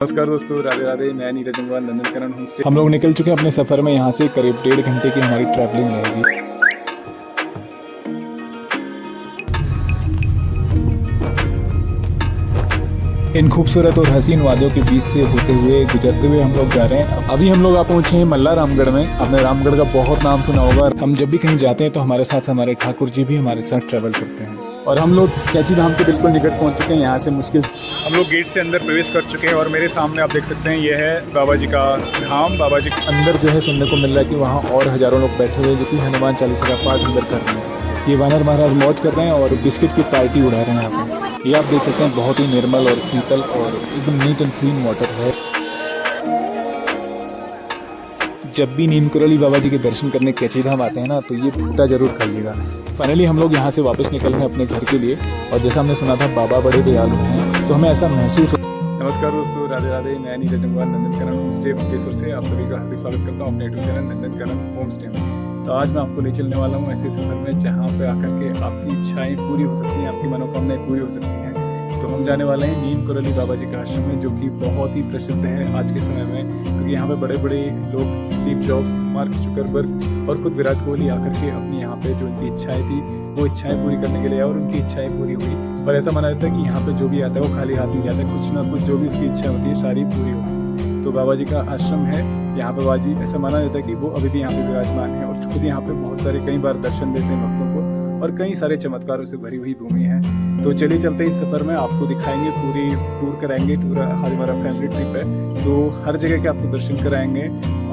नमस्कार दोस्तों, राधे राधे। मैं नीरज अग्रवाल, नंदनकरण होम स्टे। हम लोग निकल चुके हैं अपने सफ़र में। यहाँ से करीब 1.5 घंटे की हमारी ट्रैवलिंग रहेगी। इन खूबसूरत और हसीन वादियों के बीच से होते हुए गुजरते हुए हम लोग जा रहे हैं। अभी हम लोग पहुँचे हैं मल्ला रामगढ़ में। आपने रामगढ़ का बहुत नाम सुना होगा। हम जब भी कहीं जाते हैं तो हमारे साथ हमारे ठाकुर जी भी हमारे साथ ट्रैवल करते हैं। और हम लोग कैची धाम के बिल्कुल निकट पहुँच चुके हैं। यहाँ से मुश्किल हम लोग गेट से अंदर प्रवेश कर चुके हैं और मेरे सामने आप देख सकते हैं ये है बाबा जी का धाम। बाबा जी के अंदर जो है सुनने को मिल रहा है कि वहाँ और हज़ारों लोग बैठे हुए जो कि हनुमान चालीसा का पाठ अंदर कर रहे हैं। ये वानर महाराज मौज कर रहे हैं और बिस्किट की पार्टी उड़ा रहे हैं यहाँ पे। ये आप देख सकते हैं, बहुत ही निर्मल और शीतल और एकदम नीट एंड क्लीन वाटर है। जब भी नीम करौली बाबा जी के दर्शन करने कैची धाम आते हैं ना, तो ये भुट्टा जरूर खाइएगा। फाइनली हम लोग यहाँ से वापस निकल रहे हैं अपने घर के लिए। और जैसा हमने सुना था बाबा बड़े दयालु हैं, तो हमें ऐसा महसूस। नमस्कार दोस्तों, राधे राधे। मैं नीरज अग्रवाल, नंदनकरण होम स्टे मुक्तेश्वर से आप सभी का हार्दिक स्वागत करता हूँ अपने यूट्यूब चैनल नंदनकरण होम स्टे में। तो आज मैं आपको ले चलने वाला हूँ ऐसे सफर में जहाँ पे आकर के आपकी इच्छाएं पूरी हो सकती हैं, आपकी मनोकामनाएं पूरी हो सकती हैं। तो हम जाने वाले हैं नीम करौली बाबा जी का आश्रम में, जो कि बहुत ही प्रसिद्ध है आज के समय में, क्योंकि यहाँ पे बड़े बड़े लोग, स्टीव जॉब्स, मार्क जुकरबर्ग और खुद विराट कोहली आकर के अपनी यहाँ पे जो उनकी इच्छाएं थी वो इच्छाएं पूरी करने के लिए आए और उनकी इच्छाएं पूरी हुई। और ऐसा माना जाता है कि यहाँ पे जो भी आता है वो खाली हाथ नहीं जाता है, कुछ ना कुछ जो भी उसकी इच्छा होती है सारी पूरी होती है। तो बाबा जी का आश्रम है यहाँ पे। बाबा जी ऐसा माना जाता है कि वो अभी भी यहाँ पे विराजमान है और खुद यहाँ पे बहुत सारे कई बार दर्शन देते हैं भक्तों को और कई सारे चमत्कारों से भरी हुई भूमि है। तो चलिए चलते इस सफर में आपको दिखाएंगे, पूरी टूर कराएंगे। टूर हमारा फैमिली ट्रिप है, तो हर जगह के आपको दर्शन कराएंगे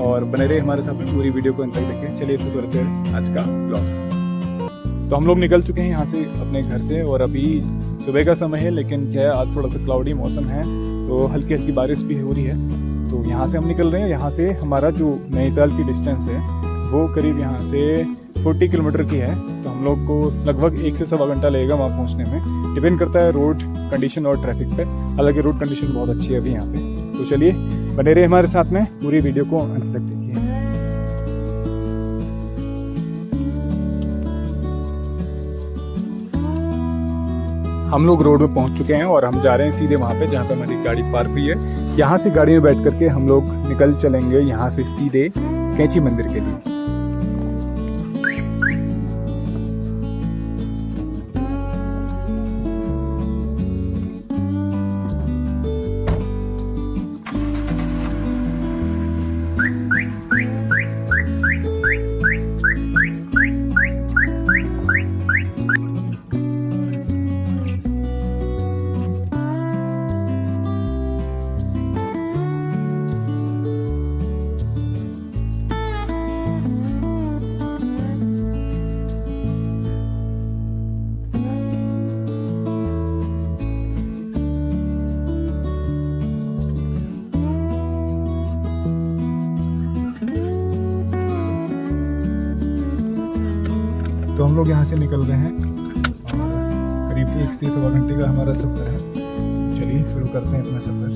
और बने रहे हमारे साथ में, पूरी वीडियो को अंत तक देखें। चलिए शुरू करते हैं आज का ब्लॉग। तो हम लोग निकल चुके हैं यहाँ से अपने घर से और अभी सुबह का समय है, लेकिन क्या है आज थोड़ा सा क्लाउडी मौसम है, तो हल्की हल्की बारिश भी हो रही है। तो यहाँ से हम निकल रहे हैं। यहाँ से हमारा जो नैनीताल की डिस्टेंस है वो करीब यहाँ से 40 किलोमीटर की है। तो हम लोग को लगभग 1 से सवा घंटा लगेगा वहाँ पहुँचने में। डिपेंड करता है रोड कंडीशन और ट्रैफिक पे। हालांकि रोड कंडीशन बहुत अच्छी है अभी यहाँ पे। तो चलिए बने रहे हमारे साथ में, पूरी वीडियो को अंत तक देखिए। हम लोग रोड में पहुंच चुके हैं और हम जा रहे हैं सीधे वहाँ पे जहाँ पे हमारी गाड़ी पार्क हुई है। यहाँ से गाड़ी में बैठ करके हम लोग निकल चलेंगे यहाँ से सीधे कैची मंदिर के लिए। तो हम लोग यहाँ से निकल रहे हैं और करीब 1 से सवा घंटे का हमारा सफ़र है। चलिए शुरू करते हैं अपना सफ़र।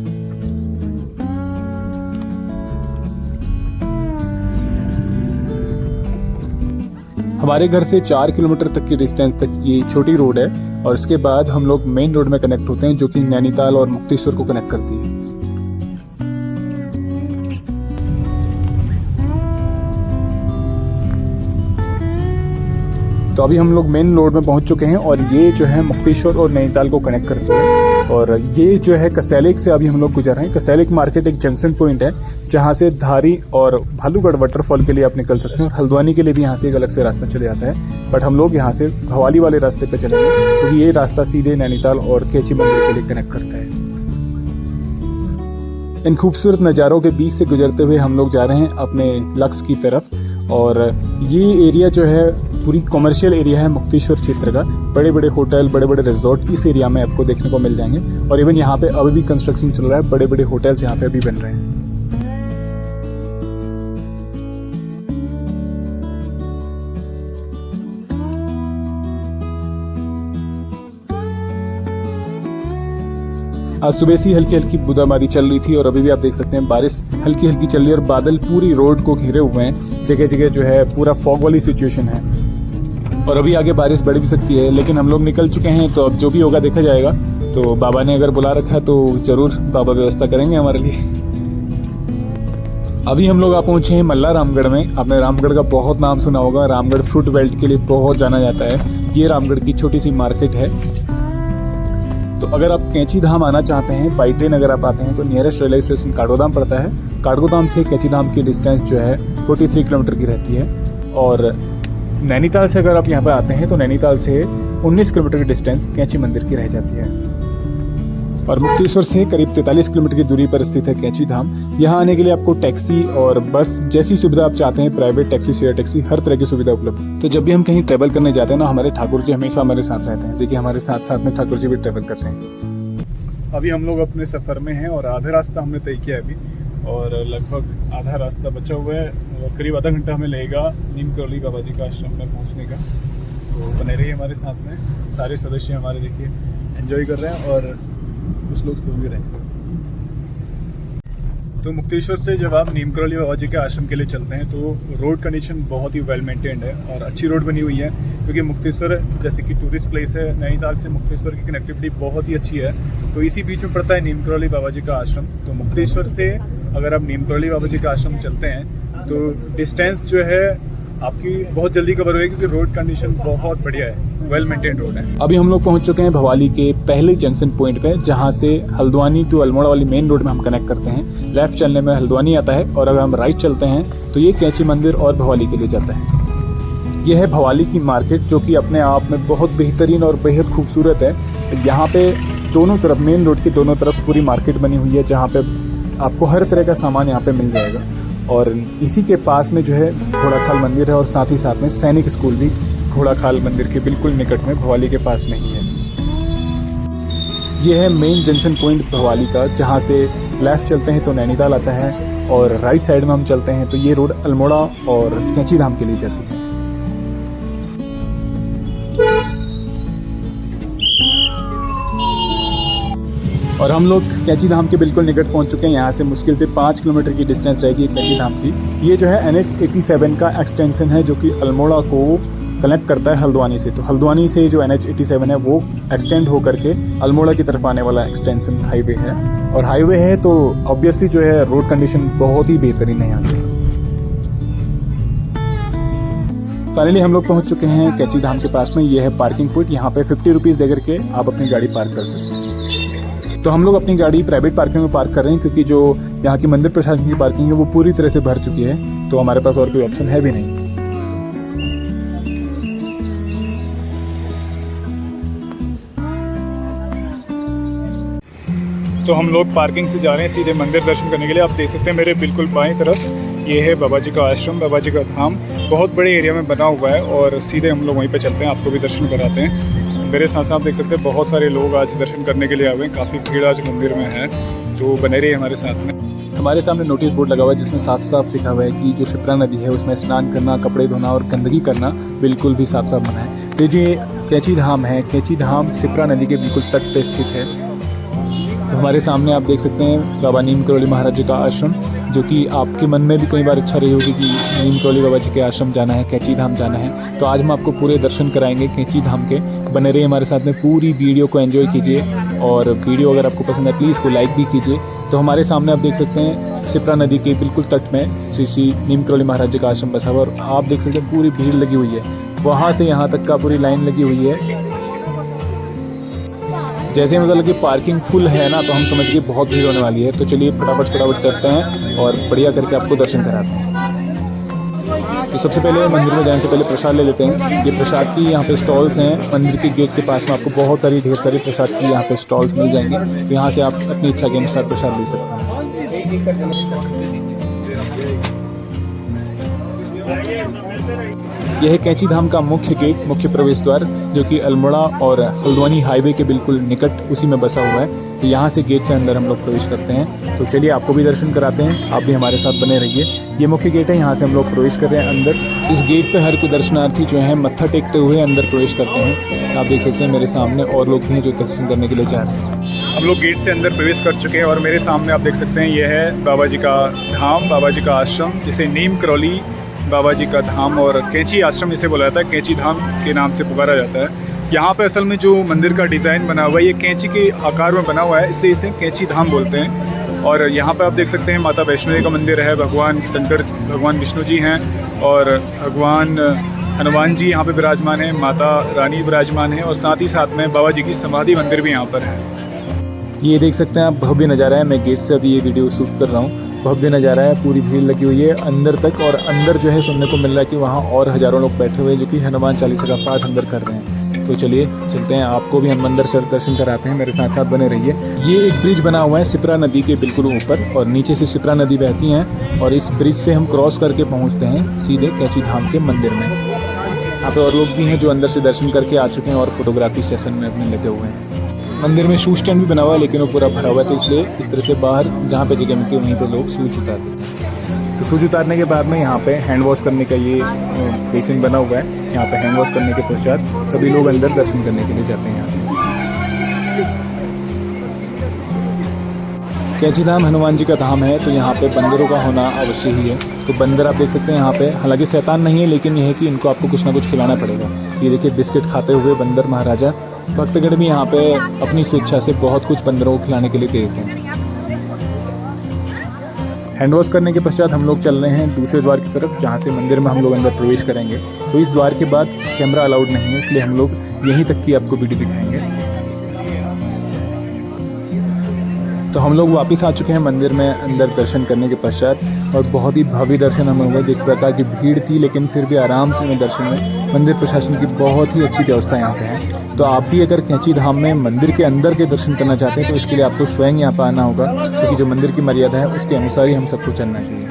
हमारे घर से 4 किलोमीटर तक की डिस्टेंस तक ये छोटी रोड है और उसके बाद हम लोग मेन रोड में कनेक्ट होते हैं, जो कि नैनीताल और मुक्तेश्वर को कनेक्ट करती है। तो अभी हम लोग मेन रोड में पहुंच चुके हैं और ये जो है मुक्तेश्वर और नैनीताल को कनेक्ट करती है। और ये जो है कसैलिक से अभी हम लोग गुजर रहे हैं। कसैलिक मार्केट एक जंक्शन पॉइंट है जहां से धारी और भालूगढ़ वाटरफॉल के लिए आप निकल सकते हैं और हल्द्वानी के लिए भी यहाँ से एक अलग से रास्ता चले जाता है। बट हम लोग यहाँ से भवाली वाले रास्ते पे चलेंगे क्योंकि ये रास्ता सीधे नैनीताल और कैची मंदिर के लिए कनेक्ट करता है। इन खूबसूरत नज़ारों के बीच से गुजरते हुए हम लोग जा रहे हैं अपने लक्ष्य की तरफ। और ये एरिया जो है पूरी कॉमर्शियल एरिया है मुक्तेश्वर क्षेत्र का। बड़े बड़े होटल, बड़े बड़े रिजॉर्ट इस एरिया में आपको देखने को मिल जाएंगे। और इवन यहाँ पे अभी भी कंस्ट्रक्शन चल रहा है, बड़े बड़े होटल्स यहाँ पे अभी बन रहे हैं। आज सुबह से हल्की हल्की बूंदाबांदी चल रही थी और अभी भी आप देख सकते हैं बारिश हल्की हल्की चल रही है और बादल पूरी रोड को घेरे हुए हैं। जगह जगह जो है पूरा फॉग वाली सिचुएशन है और अभी आगे बारिश बढ़ भी सकती है, लेकिन हम लोग निकल चुके हैं तो अब जो भी होगा देखा जाएगा। तो बाबा ने अगर बुला रखा है तो ज़रूर बाबा व्यवस्था करेंगे हमारे लिए। अभी हम लोग आ पहुँचे हैं मल्ला रामगढ़ में। आपने रामगढ़ का बहुत नाम सुना होगा, रामगढ़ फ्रूट बेल्ट के लिए बहुत जाना जाता है। ये रामगढ़ की छोटी सी मार्केट है। तो अगर आप कैंची धाम आना चाहते हैं, बाई ट्रेन अगर आप आते हैं तो नियरेस्ट रेलवे स्टेशन काठगोदाम पड़ता है। काठगोदाम से कैंची धाम की डिस्टेंस जो है 43 किलोमीटर की रहती है। और नैनीताल से अगर आप यहाँ पर आते हैं तो नैनीताल से 19 किलोमीटर की डिस्टेंस कैंची मंदिर की रह जाती है। और मुक्तेश्वर से करीब 43 किलोमीटर की दूरी पर स्थित है कैंची धाम। यहाँ आने के लिए आपको टैक्सी और बस जैसी सुविधा आप चाहते हैं, प्राइवेट टैक्सी, शेयर टैक्सी, हर तरह की सुविधा उपलब्ध। तो जब भी हम कहीं ट्रैवल करने जाते हैं ना, हमारे ठाकुर जी हमेशा हमारे साथ रहते हैं। देखिए हमारे साथ साथ में ठाकुर जी भी ट्रैवल करते हैं। अभी हम लोग अपने सफ़र में हैं और आधा रास्ता हमने तय किया है अभी, और लगभग आधा रास्ता बचा हुआ है और करीब आधा घंटा हमें लगेगा नीम करौली बाबा जी का आश्रम में पहुँचने का। तो बने रहिए हमारे साथ में। सारे सदस्य हमारे देखिए एंजॉय कर रहे हैं और कुछ लोग सो भी रहे हैं। तो मुक्तेश्वर से जब आप नीम करौली बाबा जी के आश्रम के लिए चलते हैं तो रोड कंडीशन बहुत ही वेल मेंटेन्ड है और अच्छी रोड बनी हुई है, क्योंकि मुक्तेश्वर जैसे कि टूरिस्ट प्लेस है। नैनीताल से मुक्तेश्वर की कनेक्टिविटी बहुत ही अच्छी है। तो इसी बीच में पड़ता है नीम करौली बाबा जी का आश्रम। तो मुक्तेश्वर से अगर आप नीम करौली बाबा जी का आश्रम चलते हैं तो डिस्टेंस जो है आपकी बहुत जल्दी कवर होगी, क्योंकि रोड कंडीशन बहुत बढ़िया है, वेल मेंटेन रोड है। अभी हम लोग पहुंच चुके हैं भवाली के पहले जंक्शन पॉइंट पे, जहां से हल्द्वानी टू अल्मोड़ा वाली मेन रोड में हम कनेक्ट करते हैं। लेफ्ट चलने में हल्द्वानी आता है और अगर हम राइट चलते हैं तो ये कैंची मंदिर और भवाली के लिए जाता है। यह है भवाली की मार्केट, जो कि अपने आप में बहुत बेहतरीन और बेहद खूबसूरत है। यहाँ पे दोनों तरफ, मेन रोड के दोनों तरफ पूरी मार्केट बनी हुई है, जहाँ पे आपको हर तरह का सामान यहाँ पे मिल जाएगा। और इसी के पास में जो है घोड़ाखाल मंदिर है और साथ ही साथ में सैनिक स्कूल भी घोड़ाखाल मंदिर के बिल्कुल निकट में भवाली के पास में ही है। ये है मेन जंक्शन पॉइंट भवाली का, जहाँ से लेफ्ट चलते हैं तो नैनीताल आता है और राइट साइड में हम चलते हैं तो ये रोड अल्मोड़ा और कैंची धाम के लिए जाती है। और हम लोग कैंची धाम के बिल्कुल निकट पहुंच चुके हैं। यहाँ से मुश्किल से 5 किलोमीटर की डिस्टेंस रहेगी कैंची धाम की। ये जो है NH 87 का एक्सटेंशन है, जो कि अल्मोड़ा को कनेक्ट करता है हल्द्वानी से। तो हल्द्वानी से जो NH 87 है वो एक्सटेंड होकर के अल्मोड़ा की तरफ आने वाला एक्सटेंशन हाईवे है। और हाईवे है तो ऑब्वियसली जो है रोड कंडीशन बहुत ही बेहतरीन है यहाँ की। फाइनली हम लोग पहुँच चुके हैं कैंची धाम के पास में। ये है पार्किंग पॉइंट। यहाँ पे 50 रुपीज़ दे करके आप अपनी गाड़ी पार्क कर सकते हैं। तो हम लोग अपनी गाड़ी प्राइवेट पार्किंग में पार्क कर रहे हैं, क्योंकि जो यहाँ की मंदिर प्रशासन की पार्किंग है वो पूरी तरह से भर चुकी है। तो हमारे पास और कोई ऑप्शन है भी नहीं। तो हम लोग पार्किंग से जा रहे हैं सीधे मंदिर दर्शन करने के लिए। आप देख सकते हैं मेरे बिल्कुल बाएं तरफ ये है बाबा जी का आश्रम, बाबा जी का धाम। बहुत बड़े एरिया में बना हुआ है और सीधे हम लोग वहीं पे चलते हैं, आपको भी दर्शन कराते हैं। मेरे साथ साथ देख सकते हैं बहुत सारे लोग आज दर्शन करने के लिए आए हुए हैं। काफ़ी भीड़ आज मंदिर में है, तो बने रहिए हमारे साथ में। हमारे सामने नोटिस बोर्ड लगा हुआ है जिसमें साफ साफ लिखा हुआ है कि जो शिप्रा नदी है उसमें स्नान करना, कपड़े धोना और गंदगी करना बिल्कुल भी साफ साफ मना है। तो ये कैंची धाम है, कैंची धाम शिप्रा नदी के बिल्कुल तट पे स्थित है। तो हमारे सामने आप देख सकते हैं बाबा नीम करौली महाराज जी का आश्रम, जो कि आपके मन में भी कई बार इच्छा रही होगी कि नीम करौली बाबा जी के आश्रम जाना है, कैंची धाम जाना है। तो आज हम आपको पूरे दर्शन कराएंगे कैंची धाम के। बने रहिए हमारे साथ में, पूरी वीडियो को एंजॉय कीजिए और वीडियो अगर आपको पसंद है प्लीज़ इसको लाइक भी कीजिए। तो हमारे सामने आप देख सकते हैं शिप्रा नदी के बिल्कुल तट में श्री नीम करौली महाराज जी का आश्रम बसा हुआ, और आप देख सकते हैं पूरी भीड़ लगी हुई है। वहाँ से यहाँ तक का पूरी लाइन लगी हुई है। जैसे मतलब लगे पार्किंग फुल है ना, तो हम समझ गए बहुत भीड़ होने वाली है। तो चलिए फटाफट चलते हैं और बढ़िया करके आपको दर्शन कराते हैं। तो सबसे पहले मंदिर में जाने से पहले प्रसाद ले लेते हैं। ये प्रसाद की यहाँ पे स्टॉल्स हैं। मंदिर के गेट के पास में आपको बहुत सारी ढेर सारी प्रसाद की यहाँ पे स्टॉल्स मिल जाएंगे। तो यहाँ से आप अपनी इच्छा के अनुसार प्रसाद ले सकते हैं। यह है कैंची धाम का मुख्य गेट, मुख्य प्रवेश द्वार, जो कि अल्मोड़ा और हल्द्वानी हाईवे के बिल्कुल निकट उसी में बसा हुआ है। तो यहाँ से गेट से अंदर हम लोग प्रवेश करते हैं। तो चलिए आपको भी दर्शन कराते हैं, आप भी हमारे साथ बने रहिए। ये मुख्य गेट है, यहाँ से हम लोग प्रवेश कर रहे हैं अंदर। इस गेट पे हर कोई दर्शनार्थी जो है मत्था टेकते हुए अंदर प्रवेश करते हैं। आप देख सकते हैं मेरे सामने और लोग भी हैं जो दर्शन करने के लिए जा रहे हैं। हम लोग गेट से अंदर प्रवेश कर चुके हैं और मेरे सामने आप देख सकते हैं ये है बाबा जी का धाम, बाबा जी का आश्रम, जिसे नीम करौली बाबा जी का धाम और कैंची आश्रम इसे बोला जाता है। कैंची धाम के नाम से पुकारा जाता है। यहाँ पे असल में जो मंदिर का डिज़ाइन बना हुआ है ये कैंची के आकार में बना हुआ है, इसलिए इसे कैंची धाम बोलते हैं। और यहाँ पे आप देख सकते हैं माता वैष्णो देवी का मंदिर है, भगवान शंकर भगवान विष्णु जी हैं और भगवान हनुमान जी यहाँ पे विराजमान हैं, माता रानी विराजमान है और साथ ही साथ में बाबा जी की समाधि मंदिर भी यहाँ पर है। ये देख सकते हैं आप, भव्य नज़ारा है। मैं गेट से अभी ये वीडियो शूट कर रहा हूँ। भव्य नज़ारा है, पूरी भीड़ लगी हुई है अंदर तक, और अंदर जो है सुनने को मिल रहा है कि वहाँ और हज़ारों लोग बैठे हुए हैं जो कि हनुमान चालीसा का पाठ अंदर कर रहे हैं। तो चलिए चलते हैं, आपको भी हम अंदर से दर्शन कराते हैं, मेरे साथ साथ बने रहिए। ये एक ब्रिज बना हुआ है शिप्रा नदी के बिल्कुल ऊपर, और नीचे से शिप्रा नदी बहती हैं और इस ब्रिज से हम क्रॉस करके पहुँचते हैं सीधे कैंची धाम के मंदिर में। यहाँ पे और लोग भी हैं जो अंदर से दर्शन करके आ चुके हैं और फोटोग्राफी सेशन में अपने लगे हुए हैं। मंदिर में शूज स्टैंड भी बना हुआ है, लेकिन वो पूरा भरा हुआ है, तो इसलिए इस तरह से बाहर जहाँ पे जगह मिलती है वहीं पे लोग शूज उतारते हैं। तो शूज उतारने के बाद में यहाँ पे हैंड वॉश करने का ये बेसिन बना हुआ है। यहाँ पे हैंड वॉश करने के पश्चात सभी लोग अंदर दर्शन करने के लिए जाते हैं। यहाँ से कैंची धाम हनुमान जी का धाम है, तो यहाँ पे बंदरों का होना अवश्य ही है। तो बंदर आप देख सकते हैं यहाँ पे, हालांकि शैतान नहीं है, लेकिन यह है कि इनको आपको कुछ ना कुछ खिलाना पड़ेगा। ये देखिए बिस्किट खाते हुए बंदर महाराजा भक्तगण भी यहाँ पे अपनी स्वेच्छा से बहुत कुछ बंदरों को खिलाने के लिए देते हैं। हैंड वॉश करने के पश्चात हम लोग चल रहे हैं दूसरे द्वार की तरफ, जहाँ से मंदिर में हम लोग अंदर प्रवेश करेंगे। तो इस द्वार के बाद कैमरा अलाउड नहीं है, इसलिए हम लोग यहीं तक की आपको वीडियो दिखाएंगे। तो हम लोग वापस आ चुके हैं मंदिर में अंदर दर्शन करने के पश्चात, और बहुत ही भव्य दर्शन हमें हुए। जिस प्रकार की भीड़ थी, लेकिन फिर भी आराम से हमें दर्शन हुए। मंदिर प्रशासन की बहुत ही अच्छी व्यवस्था यहाँ पे है। तो आप भी अगर कैंची धाम में मंदिर के अंदर के दर्शन करना चाहते हैं तो इसके लिए आपको स्वयं यहाँ पर आना होगा, क्योंकि जो मंदिर की मर्यादा है उसके अनुसार ही हम सबको चलना चाहिए।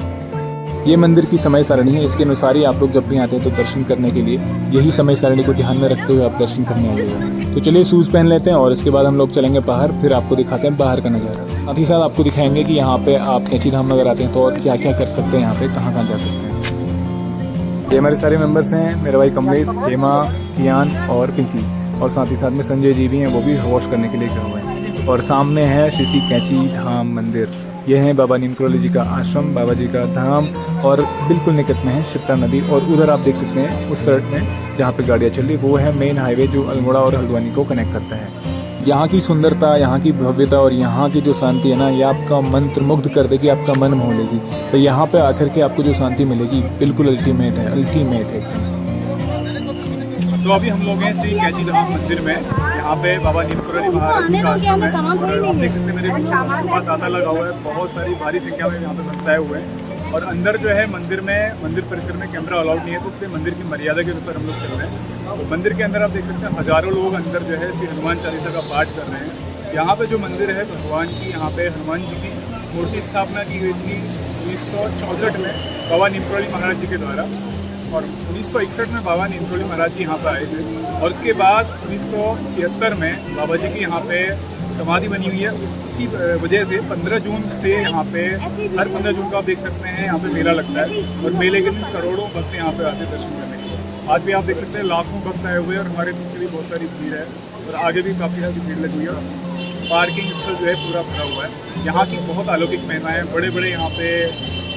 ये मंदिर की समय सारणी है, इसके अनुसार ही आप लोग जब भी आते हैं तो दर्शन करने के लिए यही समय सारणी को ध्यान में रखते हुए आप दर्शन करने आइएगा। तो चलिए शूज़ पहन लेते हैं और इसके बाद हम लोग चलेंगे बाहर, फिर आपको दिखाते हैं बाहर का नज़ारा। साथ ही साथ आपको दिखाएंगे कि यहाँ पे आप कैंची धाम अगर आते हैं तो और क्या क्या कर सकते हैं, यहाँ पे कहाँ कहाँ जा सकते हैं। ये हमारे सारे मेंबर्स हैं, मेरा भाई कमलेश, हेमा, कियान और पिंकी, और साथ ही साथ में संजय जी भी हैं, वो भी वॉश करने के लिए गए हुए हैं। और सामने है श्री कैंची धाम मंदिर। ये है बाबा नीमकरोली जी का आश्रम, बाबा जी का धाम, और बिल्कुल निकट में है शिप्रा नदी। और उधर आप देख सकते हैं उस सड़क में जहाँ पे गाड़ियाँ चल रही, वो है मेन हाईवे जो अल्मोड़ा और हल्द्वानी को कनेक्ट करता है। यहाँ की सुंदरता, यहाँ की भव्यता और यहाँ की जो शांति है ना, ये आपका मंत्र मुग्ध कर देगी, आपका मन मोह लेगी। तो यहाँ पे आकर के आपको जो शांति मिलेगी बिल्कुल अल्टीमेट है, अल्टीमेट है। तो अभी हम लोग हैं श्री कैंची धाम मंदिर में। यहाँ पे बाबा नीमकरोली महाराज जी का आश्रम है, और आप देख सकते हैं मेरे बहुत तांता लगा हुआ है, बहुत सारी भारी संख्या में यहाँ पे भक्त आए हुए हैं। और अंदर जो है मंदिर परिसर में कैमरा अलाउड नहीं है, तो इसलिए मंदिर की मर्यादा के अनुसार हम लोग चल रहे हैं। तो मंदिर के अंदर आप देख सकते हैं हज़ारों लोग अंदर जो है श्री हनुमान चालीसा का पाठ कर रहे हैं। यहाँ पे जो मंदिर है भगवान की, यहाँ पे हनुमान जी की मूर्ति स्थापना की गई थी 1964 में बाबा नीमकरोली महाराज जी के द्वारा, और 1961 में बाबा नीमकरोली महाराज जी यहाँ पर आए थे। और उसके बाद 1976 में बाबा जी की यहाँ पे समाधि बनी हुई है। उसी वजह से 15 जून से यहाँ पे हर 15 जून को आप देख सकते हैं यहाँ पे मेला लगता है, और मेले के दिन करोड़ों भक्त यहाँ पे आते हैं दर्शन करने के लिए। आज भी आप देख सकते हैं लाखों भक्त आए हुए हैं, और हमारे पीछे भी बहुत सारी भीड़ है, और आगे भी काफ़ी सारी भीड़ लगी हुई है। पार्किंग स्थल जो है पूरा भरा हुआ है। यहाँ की बहुत अलौकिक महिमा है। बड़े बड़े यहाँ पे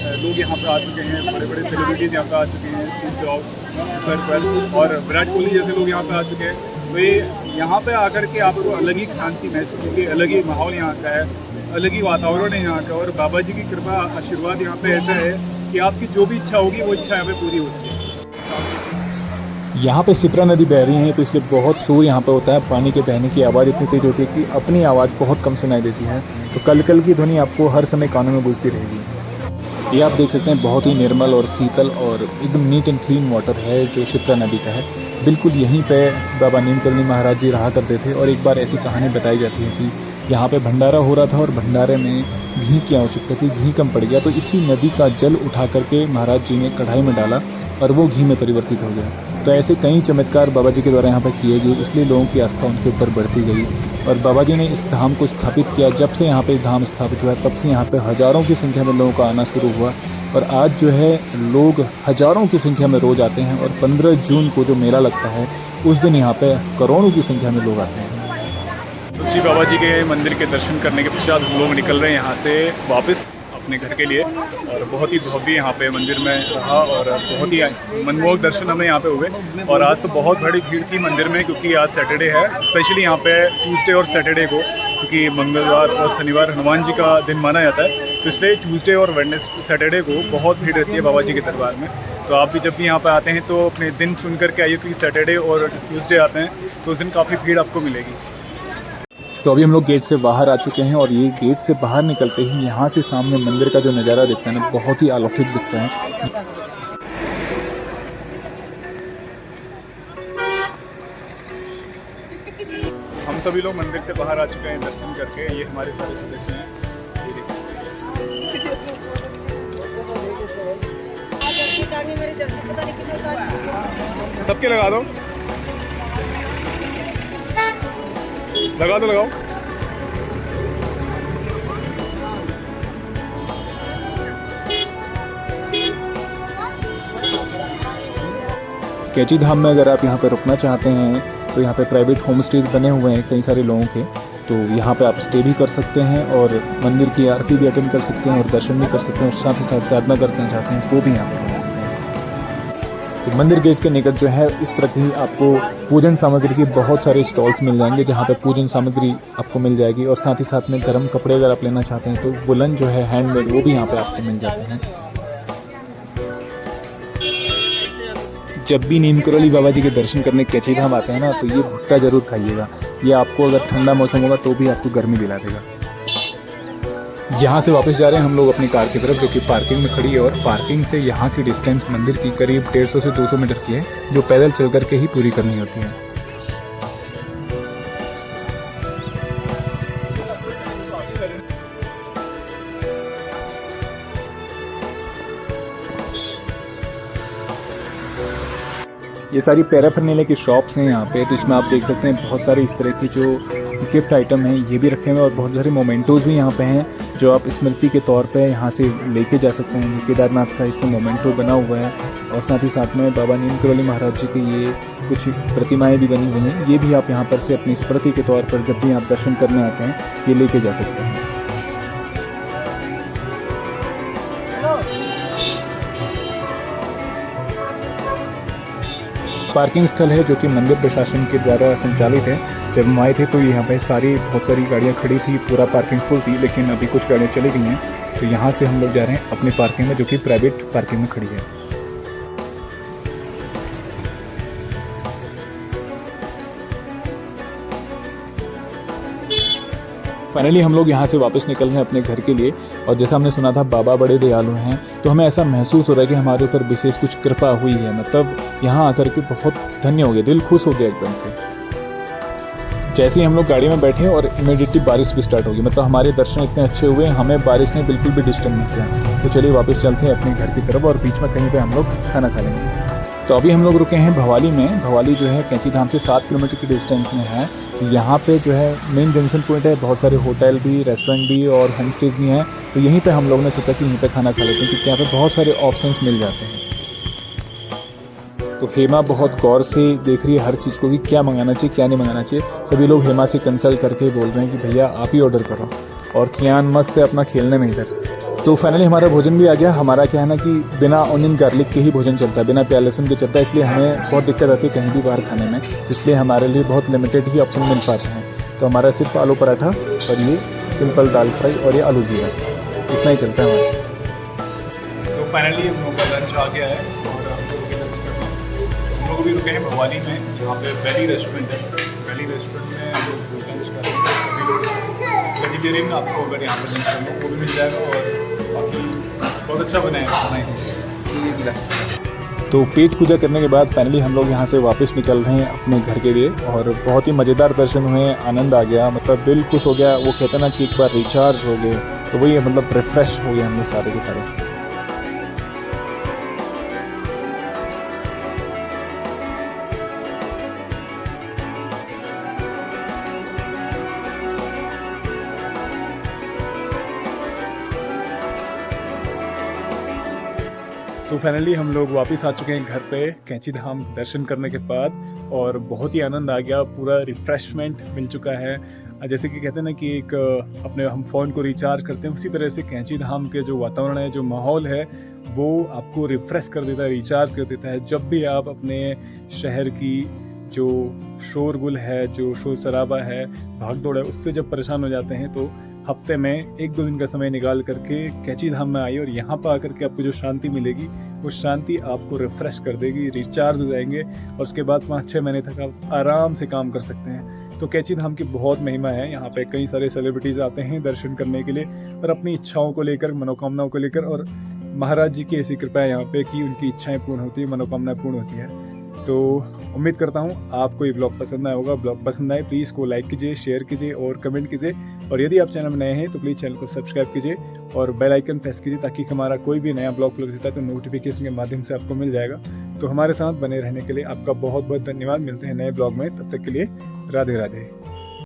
लोग यहाँ पर आ चुके हैं, बड़े बड़े सेलिब्रिटीज़ यहाँ पर आ चुके हैं, स्टीव जॉब्स पर, और विराट कोहली जैसे लोग यहाँ पर आ चुके हैं। तो ये यहाँ पे आकर के आपको अलग ही शांति महसूस होगी, अलग ही माहौल यहाँ का है, अलग ही वातावरण है यहाँ का। और बाबा जी की कृपा आशीर्वाद यहाँ पे ऐसा है कि आपकी जो भी इच्छा होगी वो इच्छा यहाँ पे पूरी होती है। यहाँ पे शिप्रा नदी बह रही है, तो इसलिए बहुत शोर यहाँ पे होता है। पानी के बहने की आवाज़ इतनी तेज़ होती है कि अपनी आवाज़ बहुत कम सुनाई देती है, तो कल कल की ध्वनि आपको हर समय कानों में गूंजती रहेगी। ये आप देख सकते हैं बहुत ही निर्मल और शीतल और एकदम नीट एंड क्लीन वाटर है जो शिप्रा नदी का है। बिल्कुल यहीं पे बाबा नीमकरोली महाराज जी रहा करते थे, और एक बार ऐसी कहानी बताई जाती है कि यहाँ पे भंडारा हो रहा था और भंडारे में घी की आवश्यकता थी, घी कम पड़ गया, तो इसी नदी का जल उठा करके महाराज जी ने कढ़ाई में डाला और वो घी में परिवर्तित हो गया। तो ऐसे कई चमत्कार बाबा जी के द्वारा यहाँ पर किए गए, इसलिए लोगों की आस्था उनके ऊपर बढ़ती गई, और बाबा जी ने इस धाम को स्थापित किया। जब से यहाँ पे धाम स्थापित हुआ तब से यहाँ पे हज़ारों की संख्या में लोगों का आना शुरू हुआ, और आज जो है लोग हज़ारों की संख्या में रोज़ आते हैं। और 15 जून को जो मेला लगता है उस दिन यहाँ पे करोड़ों की संख्या में लोग आते हैं। तो श्री बाबा जी के मंदिर के दर्शन करने के पश्चात हम लोग निकल रहे हैं यहाँ से वापस अपने घर के लिए। और बहुत ही भव्य यहाँ पे मंदिर में रहा और बहुत ही मनमोहक दर्शन हमें यहाँ पे हुए। और आज तो बहुत बड़ी भीड़ थी मंदिर में, क्योंकि आज सैटरडे है, स्पेशली यहाँ पे ट्यूसडे और सैटरडे को, क्योंकि मंगलवार और शनिवार हनुमान जी का दिन माना जाता है, तो इसलिए ट्यूसडे और सैटरडे को बहुत भीड़ रहती है बाबा जी के दरबार में। तो आप भी जब भी यहाँ पे आते हैं तो अपने दिन चुन करके आइए, क्योंकि सैटरडे और ट्यूसडे आते हैं तो उस दिन काफ़ी भीड़ आपको मिलेगी। तो अभी हम लोग गेट से बाहर आ चुके हैं और ये गेट से बाहर निकलते ही यहाँ से सामने मंदिर का जो नज़ारा दिखता है ना, बहुत ही अलौकिक दिखता है। हम सभी लोग मंदिर से बाहर आ चुके हैं दर्शन करके। ये हमारे सारे सदस्य हैं, ये देख सकते हैं। सबके लगा दो, लगा दो, लगाओ। कैची धाम में अगर आप यहाँ पे रुकना चाहते हैं तो यहाँ पे प्राइवेट होम स्टेज बने हुए हैं कई सारे लोगों के, तो यहाँ पे आप स्टे भी कर सकते हैं और मंदिर की आरती भी अटेंड कर सकते हैं और दर्शन भी कर सकते हैं, और साथ ही साथ साधना करना चाहते हैं वो भी यहाँ पे कर सकते हैं। तो मंदिर गेट के निकट जो है इस तरह की आपको पूजन सामग्री की बहुत सारे स्टॉल्स मिल जाएंगे, जहाँ पे पूजन सामग्री आपको मिल जाएगी। और साथ ही साथ में गर्म कपड़े अगर आप लेना चाहते हैं तो वुलन जो है हैंडमेड, वो भी यहाँ पे आपको मिल जाते हैं। जब भी नीम करौली बाबा जी के दर्शन करने कैची धाम आते हैं ना, तो ये भुट्टा जरूर खाइएगा। ये आपको अगर ठंडा मौसम होगा तो भी आपको गर्मी दिला देगा। यहाँ से वापस जा रहे हैं हम लोग अपनी कार की तरफ, जो कि पार्किंग में खड़ी है। और पार्किंग से यहाँ की डिस्टेंस मंदिर की करीब 150 से 200 मीटर की है, जो पैदल चल करके ही पूरी करनी होती है। ये सारी पैराफर्नेले की शॉप्स हैं यहाँ पे, तो इसमें आप देख सकते हैं बहुत सारे इस तरह की जो गिफ्ट आइटम हैं ये भी रखे हुए हैं, और बहुत सारे मोमेंटोज़ भी यहाँ पे हैं जो आप स्मृति के तौर पे यहाँ से लेके जा सकते हैं। केदारनाथ का इसमें मोमेंटो बना हुआ है, और साथ ही साथ में बाबा नीम करौली महाराज जी की ये कुछ प्रतिमाएँ भी बनी हुई हैं। ये भी आप यहाँ पर से अपनी स्मृति के तौर पर जब भी आप दर्शन करने आते हैं ये लेके जा सकते हैं। पार्किंग स्थल है जो कि मंदिर प्रशासन के द्वारा संचालित है। जब हम आए थे तो यहाँ पे बहुत सारी गाड़ियाँ खड़ी थी, पूरा पार्किंग फुल थी, लेकिन अभी कुछ गाड़ियाँ चली गई हैं। तो यहाँ से हम लोग जा रहे हैं अपनी पार्किंग में, जो कि प्राइवेट पार्किंग में खड़ी है। फाइनली हम लोग यहाँ से वापस निकल रहे हैं अपने घर के लिए। और जैसा हमने सुना था बाबा बड़े दयालु हैं, तो हमें ऐसा महसूस हो रहा है कि हमारे ऊपर विशेष कुछ कृपा हुई है। मतलब यहाँ आकर के बहुत धन्य हो गया, दिल खुश हो गया एकदम से। जैसे ही हम लोग गाड़ी में बैठे और इमीडिएटली बारिश भी स्टार्ट हो गई। मतलब हमारे दर्शन इतने अच्छे हुए, हमें बारिश ने बिल्कुल भी डिस्टर्ब नहीं किया। तो चलिए वापस चलते हैं अपने घर की तरफ, और बीच में कहीं पर हम लोग खाना खा लेंगे। तो अभी हम लोग रुके हैं भवाली में। भवाली जो है कैंची धाम से 7 किलोमीटर की डिस्टेंस में है। यहाँ पे जो है मेन जंक्शन पॉइंट है, बहुत सारे होटल भी, रेस्टोरेंट भी और होम स्टेज भी हैं। तो यहीं पे हम लोग ने सोचा कि यहीं पे खाना खा लेते हैं, क्योंकि यहाँ पे बहुत सारे ऑप्शंस मिल जाते हैं। तो हेमा बहुत गौर से देख रही है हर चीज़ को कि क्या मंगाना चाहिए क्या नहीं मंगाना चाहिए। सभी लोग हेमा से कंसल्ट करके बोल रहे हैं कि भैया आप ही ऑर्डर करो, और कियान मस्त है अपना खेलने में इधर। तो फाइनली हमारा भोजन भी आ गया। हमारा क्या है ना कि बिना ऑनियन गार्लिक के ही भोजन चलता है, बिना प्याज लहसुन के चलता है, इसलिए हमें बहुत दिक्कत आती है कहीं भी बाहर खाने में। इसलिए हमारे लिए बहुत लिमिटेड ही ऑप्शन मिल पाते हैं। तो हमारा सिर्फ आलू पराठा और ये सिंपल दाल फ्राई और ये आलू जीरा, इतना ही चलता है हमारा। तो फाइनली हम लोग का लंच आ गया है और हम लोग भी लंच करते हैं। हम लोग भी रुके हैं भवानी में, यहाँ पे वैली रेस्टोरेंट है। वैली रेस्टोरेंट में हम लोग लंच कर रहे हैं। सभी लोग वेजिटेरियन आपको अगर यहाँ पर लंच करना हो वो भी मिल जाएगा, और बाकी बहुत अच्छा बनाया खाना है। तो पेट पूजा करने के बाद फाइनली हम लोग यहाँ से वापस निकल रहे हैं अपने घर के लिए, और बहुत ही मज़ेदार दर्शन हुए, आनंद आ गया। मतलब दिल खुश हो गया। वो कहते ना कि एक बार रिचार्ज हो गए, तो वही मतलब रिफ्रेश हो गए हम लोग सारे के सारे। तो फाइनली हम लोग वापस आ चुके हैं घर पे कैंची धाम दर्शन करने के बाद, और बहुत ही आनंद आ गया। पूरा रिफ्रेशमेंट मिल चुका है, जैसे कि कहते हैं ना कि एक अपने हम फ़ोन को रिचार्ज करते हैं, उसी तरह से कैंची धाम के जो वातावरण है, जो माहौल है, वो आपको रिफ़्रेश कर देता है, रिचार्ज कर देता है। जब भी आप अपने शहर की जो शोरगुल है, जो शोर-शराबा है, भाग-दौड़ है, उससे जब परेशान हो जाते हैं तो हफ्ते में 1-2 दिन का समय निकाल करके कैंची धाम में आइए और यहाँ पर आकर के आपको जो शांति मिलेगी, वो शांति आपको रिफ़्रेश कर देगी, रिचार्ज हो जाएंगे और उसके बाद 5-6 महीने तक आप आराम से काम कर सकते हैं। तो कैंची धाम की बहुत महिमा है। यहाँ पे कई सारे सेलिब्रिटीज़ आते हैं दर्शन करने के लिए और अपनी इच्छाओं को लेकर, मनोकामनाओं को लेकर, और महाराज जी की ऐसी कृपा है यहाँ पे कि उनकी इच्छाएं पूर्ण होती है, मनोकामनाएं पूर्ण होती है। तो उम्मीद करता हूँ आपको ये ब्लॉग पसंद आया होगा। ब्लॉग पसंद आए प्लीज़ को लाइक कीजिए, शेयर कीजिए और कमेंट कीजिए, और यदि आप चैनल में नए हैं तो प्लीज़ चैनल को सब्सक्राइब कीजिए और बेल आइकन प्रेस कीजिए ताकि हमारा कोई भी नया ब्लॉग अपलोड होता है तो नोटिफिकेशन के माध्यम से आपको मिल जाएगा। तो हमारे साथ बने रहने के लिए आपका बहुत बहुत धन्यवाद। मिलते हैं नए ब्लॉग में, तब तक के लिए राधे राधे।